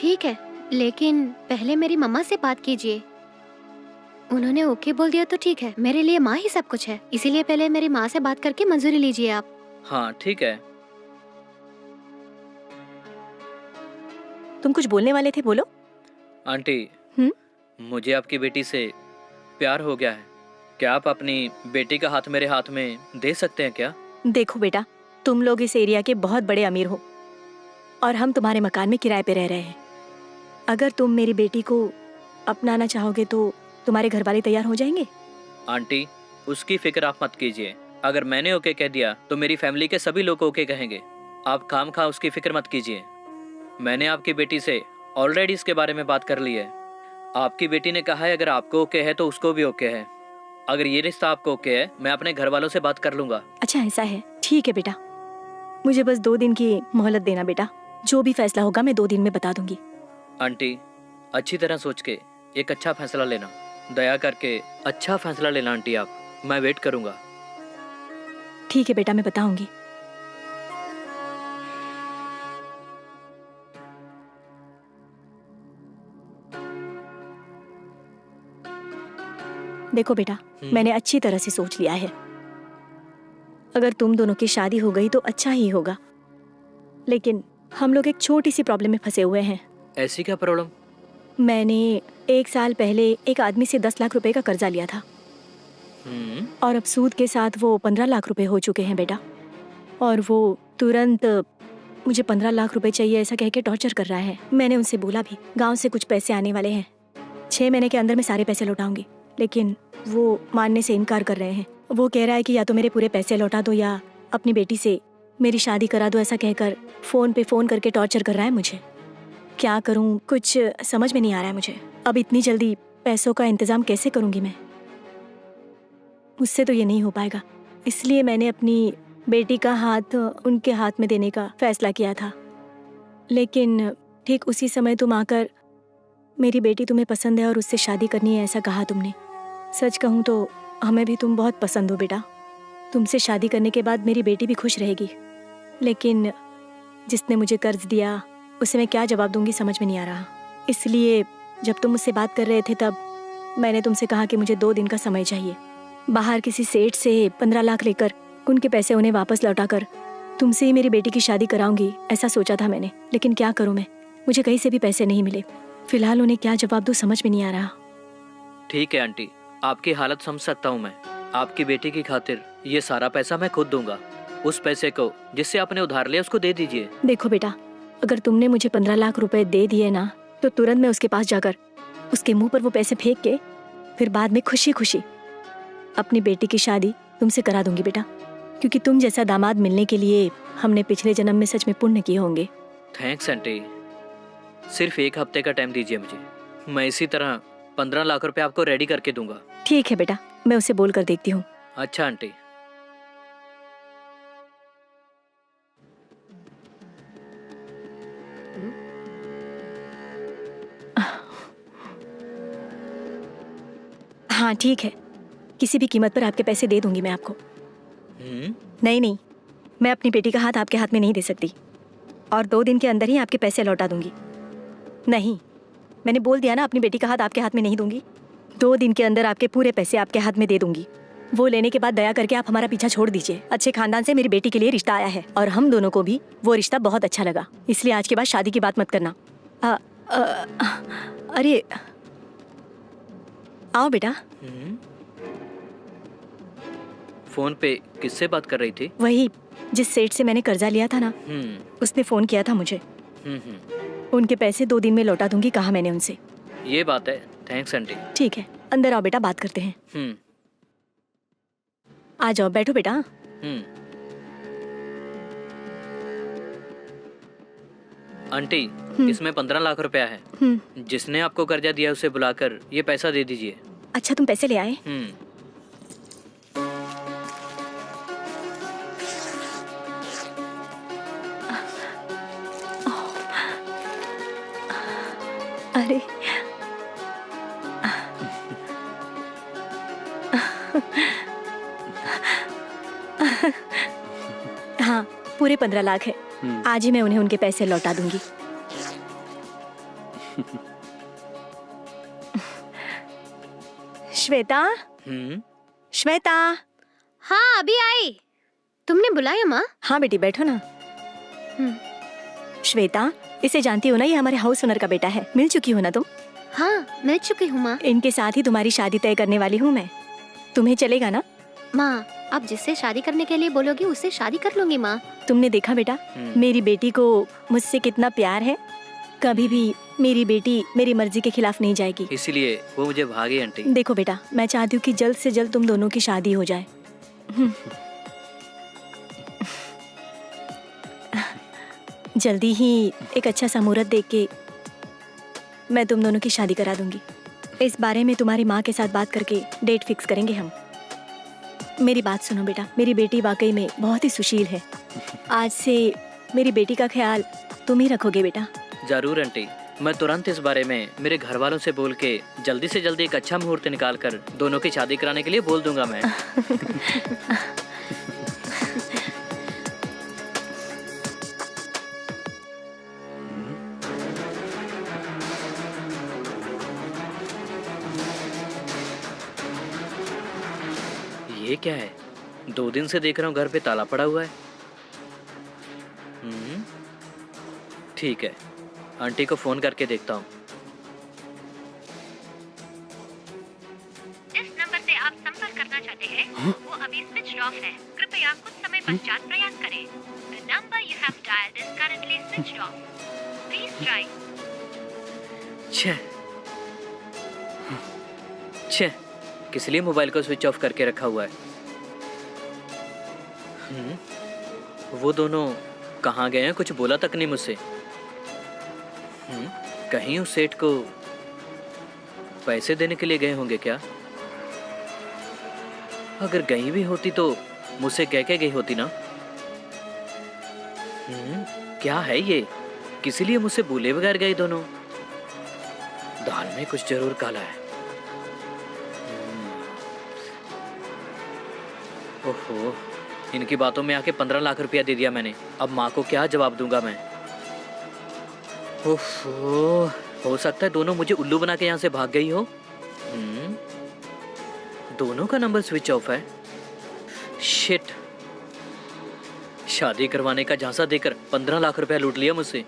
ठीक है, लेकिन पहले मेरी मम्मा से बात कीजिए। उन्होंने ओके बोल दिया तो ठीक है, मेरे लिए माँ ही सब कुछ है, इसीलिए पहले मेरी माँ से बात करके मंजूरी लीजिए आप। हाँ ठीक है। तुम कुछ बोलने वाले थे, बोलो। आंटी, मुझे आपकी बेटी से प्यार हो गया है। क्या आप अपनी बेटी का हाथ मेरे हाथ में दे सकते हैं क्या? देखो बेटा, तुम लोग इस एरिया के बहुत बड़े अमीर हो और हम तुम्हारे मकान में किराए पे रह रहे हैं। अगर तुम मेरी बेटी को अपनाना चाहोगे तो तुम्हारे घर वाले तैयार हो जाएंगे? आंटी, उसकी फिक्र आप मत कीजिए। अगर मैंने ओके कह दिया तो मेरी फैमिली के सभी लोग ओके कहेंगे। आप खामखा उसकी फिक्र मत कीजिए। मैंने आपकी बेटी से ऑलरेडी इसके बारे में बात कर ली है। आपकी बेटी ने कहा है अगर आपको ओके है तो उसको भी ओके है। अगर ये रिश्ता आपको ओके है, मैं अपने घर वालों से बात कर लूंगा। अच्छा ऐसा है, ठीक है बेटा। मुझे बस 2 दिन की मोहलत देना बेटा। जो भी फैसला होगा मैं 2 दिन में बता दूंगी। आंटी, अच्छी तरह सोच के एक अच्छा फैसला लेना। दया करके अच्छा फैसला लेना आंटी आप। मैं वेट करूंगा। ठीक है बेटा, मैं बताऊंगी। देखो बेटा, मैंने अच्छी तरह से सोच लिया है। अगर तुम दोनों की शादी हो गई तो अच्छा ही होगा, लेकिन हम लोग एक छोटी सी प्रॉब्लम में फंसे हुए हैं। ऐसी क्या प्रॉब्लम? मैंने 1 साल पहले एक आदमी से 10 लाख रुपए का कर्जा लिया था और अब सूद के साथ वो 15 लाख रुपए हो चुके हैं बेटा। और वो तुरंत मुझे 15 लाख रुपए चाहिए ऐसा कह के टॉर्चर कर रहा है। मैंने उनसे बोला भी, गांव से कुछ पैसे आने वाले हैं, 6 महीने के अंदर मैं सारे पैसे लौटाऊंगी, लेकिन वो मानने से इनकार कर रहे हैं। वो कह रहा है कि या तो मेरे पूरे पैसे लौटा दो या अपनी बेटी से मेरी शादी करा दो, ऐसा कहकर फ़ोन पे फ़ोन करके टॉर्चर कर रहा है मुझे। क्या करूं, कुछ समझ में नहीं आ रहा है मुझे। अब इतनी जल्दी पैसों का इंतज़ाम कैसे करूंगी मैं? मुझसे तो ये नहीं हो पाएगा। इसलिए मैंने अपनी बेटी का हाथ उनके हाथ में देने का फैसला किया था। लेकिन ठीक उसी समय तुम आकर मेरी बेटी तुम्हें पसंद है और उससे शादी करनी है ऐसा कहा तुमने। सच कहूँ तो हमें भी तुम बहुत पसंद हो बेटा। तुमसे शादी करने के बाद मेरी बेटी भी खुश रहेगी, लेकिन जिसने मुझे कर्ज दिया उसे मैं क्या जवाब दूंगी समझ में नहीं आ रहा। इसलिए जब तुम मुझसे बात कर रहे थे तब मैंने तुमसे कहा कि मुझे 2 दिन का समय चाहिए। बाहर किसी सेठ से 15 लाख लेकर उनके पैसे उन्हें वापस लौटाकर तुमसे ही मेरी बेटी की शादी कराऊंगी ऐसा सोचा था मैंने। लेकिन क्या करूं मैं, मुझे कहीं से भी पैसे नहीं मिले। फिलहाल उन्हें क्या जवाब दूं समझ में नहीं आ रहा। ठीक है आंटी, आपकी हालत समझ सकता हूँ मैं। आपकी बेटी की खातिर ये सारा पैसा मैं खुद दूंगा। उस पैसे को जिससे आपने उधार लिया उसको दे दीजिए। देखो बेटा, अगर तुमने मुझे 15 लाख रुपए दे दिए ना तो तुरंत मैं उसके पास जाकर उसके मुंह पर वो पैसे फेंक के फिर बाद में खुशी खुशी अपनी बेटी की शादी तुमसे करा दूंगी बेटा। क्योंकि तुम जैसा दामाद मिलने के लिए हमने पिछले जन्म में सच में पुण्य किए होंगे। Thanks aunty. सिर्फ 1 हफ्ते का टाइम दीजिए मुझे। मैं इसी तरह 15 लाख रुपए आपको रेडी करके दूंगा। ठीक है बेटा, मैं उसे बोल कर देखती हूँ। अच्छा आंटी। हाँ ठीक है, किसी भी कीमत पर आपके पैसे दे दूंगी मैं आपको। नहीं नहीं, मैं अपनी बेटी का हाथ आपके हाथ में नहीं दे सकती और 2 दिन के अंदर ही आपके पैसे लौटा दूंगी। नहीं, मैंने बोल दिया ना, अपनी बेटी का हाथ आपके हाथ में नहीं दूंगी। 2 दिन के अंदर आपके पूरे पैसे आपके हाथ में दे दूंगी। वो लेने के बाद दया करके आप हमारा पीछा छोड़ दीजिए। अच्छे खानदान से मेरी बेटी के लिए रिश्ता आया है और हम दोनों को भी वो रिश्ता बहुत अच्छा लगा, इसलिए आज के बाद शादी की बात मत करना। अरे आओ बेटा। फोन पे किससे बात कर रही थी? वही जिस सेठ से मैंने कर्जा लिया था ना, उसने फोन किया था मुझे। उनके पैसे 2 दिन में लौटा दूंगी कहा मैंने उनसे। ये बात है। Thanks aunty. ठीक है, अंदर आओ बेटा, बात करते हैं। आ जाओ, बैठो बेटा। आंटी, इसमें 15 लाख रुपया है। जिसने आपको कर्जा दिया उसे बुलाकर ये पैसा दे दीजिए। अच्छा, तुम पैसे ले आए? अरे हाँ, पूरे 15 लाख है। आज ही मैं उन्हें उनके पैसे लौटा दूंगी। श्वेता, श्वेता। हाँ अभी आई। तुमने बुलाया माँ? हाँ बेटी बैठो ना। हम्म। श्वेता, इसे जानती हो ना, ये हमारे हाउस ओनर का बेटा है। मिल चुकी हो ना तुम? हाँ मिल चुकी हूँ माँ। इनके साथ ही तुम्हारी शादी तय करने वाली हूँ मैं। तुम्हें चलेगा ना? माँ आप जिससे शादी करने के लिए बोलोगी उससे शादी कर लूंगी माँ। तुमने देखा बेटा, मेरी बेटी को मुझसे कितना प्यार है। कभी भी मेरी बेटी मेरी मर्जी के खिलाफ नहीं जाएगी। इसीलिए वो मुझे भागी आंटी। देखो बेटा, मैं चाहती हूँ कि जल्द से जल्द तुम दोनों की शादी हो जाए। जल्दी ही एक अच्छा सा मुहूर्त देख के मैं तुम दोनों की शादी करा दूंगी। इस बारे में तुम्हारी माँ के साथ बात करके डेट फिक्स करेंगे हम। मेरी बात सुनो बेटा, मेरी बेटी वाकई में बहुत ही सुशील है। आज से मेरी बेटी का ख्याल तुम ही रखोगे बेटा। जरूर आंटी, मैं तुरंत इस बारे में मेरे घर वालों से बोल के जल्दी से जल्दी एक अच्छा मुहूर्त निकाल कर दोनों की शादी कराने के लिए बोल दूंगा मैं। ये क्या है? 2 दिन से देख रहा हूँ घर पे ताला पड़ा हुआ है। ठीक है, आंटी को फोन करके देखता हूँ। जिस नंबर से आप संपर्क करना चाहते हैं वो अभी स्विच ऑफ है। कृपया कुछ समय पश्चात प्रयास करें। The number you have dialed is currently switched off. Please try. छे, किस लिए मोबाइल को स्विच ऑफ करके रखा हुआ है? वो दोनों कहाँ गए हैं? कुछ बोला तक नहीं मुझसे। कहीं उस सेठ को पैसे देने के लिए गए होंगे क्या? अगर गई भी होती तो मुझसे कह के गई होती ना। क्या है ये? किसी लिए मुझसे बोले बगैर गए दोनों? दाल में कुछ जरूर काला है। ओहो, इनकी बातों में आके 15 लाख रुपया दे दिया मैंने। अब माँ को क्या जवाब दूंगा मैं? ओहो, हो सकता है दोनों मुझे उल्लू बना के यहाँ से भाग गई हो। दोनों का नंबर स्विच ऑफ है। शिट, शादी करवाने का झांसा देकर 15 लाख रुपया लूट लिया मुझसे।